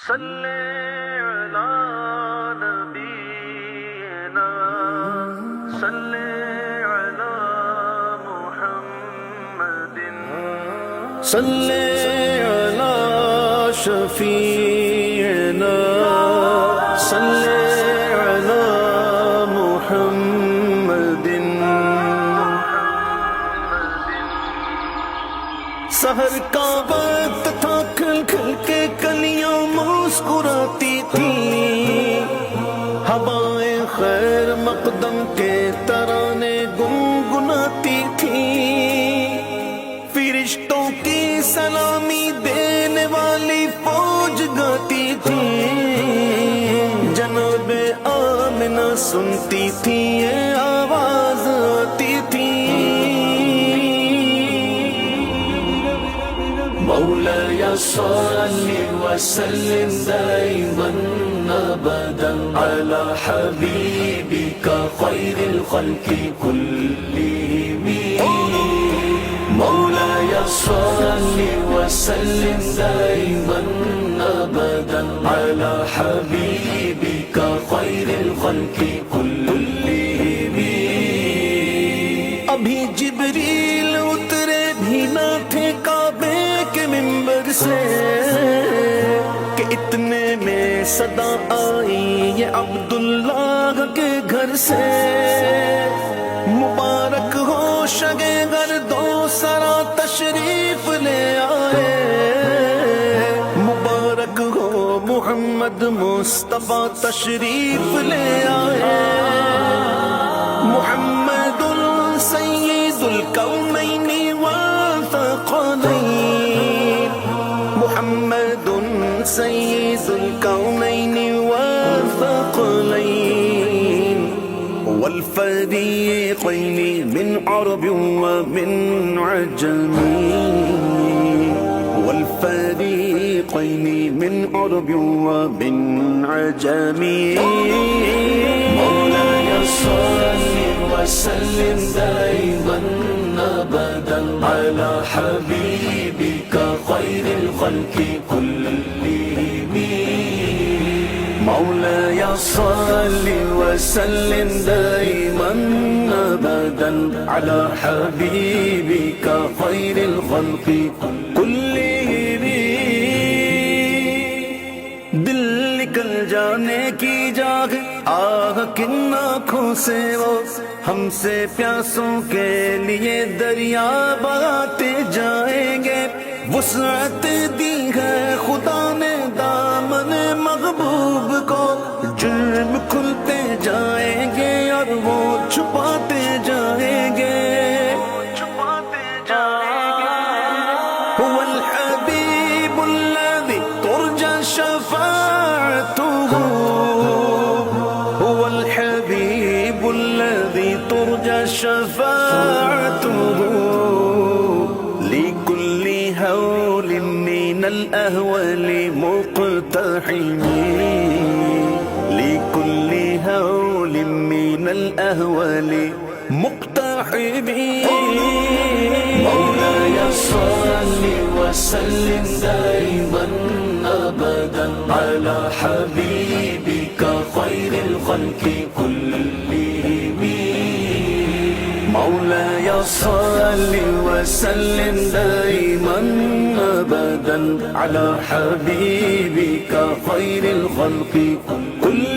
صلی علی نبینا صلی علی محمد صلی علی شفیعنا صلی علی محمد سحر کا وقت تھا کھل کھل کے کلیاں مسکراتی تھی ہوائیں خیر مقدم کے ترانے گنگناتی تھی فرشتوں کی سلامی دینے والی فوج گاتی تھی جناب آمنہ سنتی تھی یہ آواز آتی تھی مولاي صل وسلم دائما ابدا على حبيبك خير الخلق كلهم مولاي صل وسلم دائما ابدا على حبيبك خير الخلق كلهم ابھی جبریل اترے بھی نہ تھے کعبے منبر سے کہ اتنے میں صدا آئی یہ عبداللہ کے گھر سے مبارک ہو شگے گھر دو سرا تشریف لے آئے مبارک ہو محمد مصطفیٰ تشریف لے آئے محمد سید الکونین والثقلین محمد سید الکونین والثقلین والفریقین من عرب ومن عجم والفریقین من عرب ومن عجم مولاي صل وسلم دائما ابدا على حبيبك خير الخلق كلهم مولاي صل وسلم دائما ابدا على حبيبك خير الخلق كلهم دل نکل جانے کی جاگ آہ کن آنکھوں سے وہ ہم سے پیاسوں کے لیے دریا بہاتے جائیں گے وسعت دی ہے خدا نے دامن محبوب کو جرم کھلتے جائیں گے اور وہ چھپاتے جائیں گے هو الحبيب الذي ترجى شفاعته هو الحبيب الذي ترجى شفاعته لكل هول من الأهوال مقتحم لكل هول من الأهوال مقتحم مولاي صل وسلم دائما ابدا على حبيبك خير الخلق كلهم مولاي صل وسلم دائما ابدا على حبيبك خير الخلق كلهم